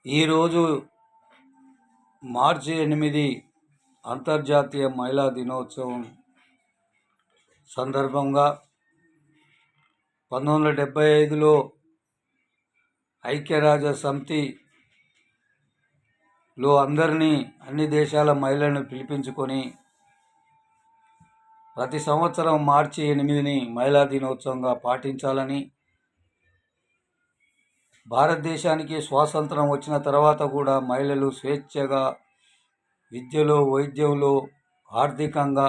ఈరోజు మార్చి 8 అంతర్జాతీయ మహిళా దినోత్సవం సందర్భంగా 1975లో ఐక్యరాజ్య సమితిలో అన్ని దేశాల మహిళలను పిలిపించుకొని ప్రతి సంవత్సరం మార్చి 8ని మహిళా దినోత్సవంగా పాటించాలని, భారతదేశానికి స్వాతంత్రం వచ్చిన తర్వాత కూడా మహిళలు స్వేచ్ఛగా విద్యలో, వైద్యంలో, ఆర్థికంగా,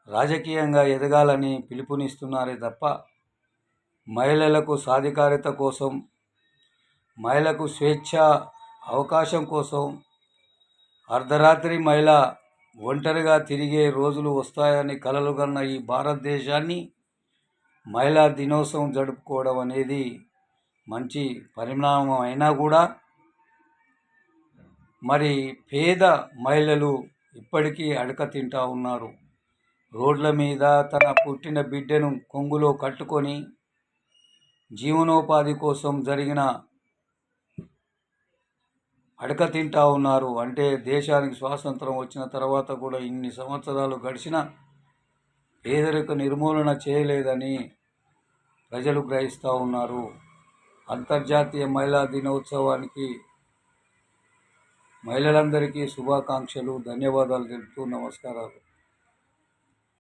రాజకీయంగా ఎదగాలని పిలుపునిస్తున్నారే తప్ప మహిళలకు సాధికారత కోసం, మహిళకు స్వేచ్ఛ అవకాశం కోసం అర్ధరాత్రి మహిళ ఒంటరిగా తిరిగే రోజులు వస్తాయని కలలుగన్న ఈ భారతదేశాన్ని మహిళా దినోత్సవం జరుపుకోవడం అనేది మంచి పరిణామం అయినా కూడా మరి పేద మహిళలు ఇప్పటికీ అడక తింటూ ఉన్నారు. రోడ్ల మీద తన పుట్టిన బిడ్డను కొంగులో కట్టుకొని జీవనోపాధి కోసం అడక తింటూ ఉన్నారు. అంటే దేశానికి స్వాతంత్రం వచ్చిన తర్వాత కూడా ఇన్ని సంవత్సరాలు గడిచిన పేదరిక నిర్మూలన చేయలేదని ప్రజలు గ్రహిస్తూ ఉన్నారు. అంతర్జాతీయ మహిళా దినోత్సవానికి మహిళలందరికీ శుభాకాంక్షలు, ధన్యవాదాలు తెలుపుతూ నమస్కారాలు.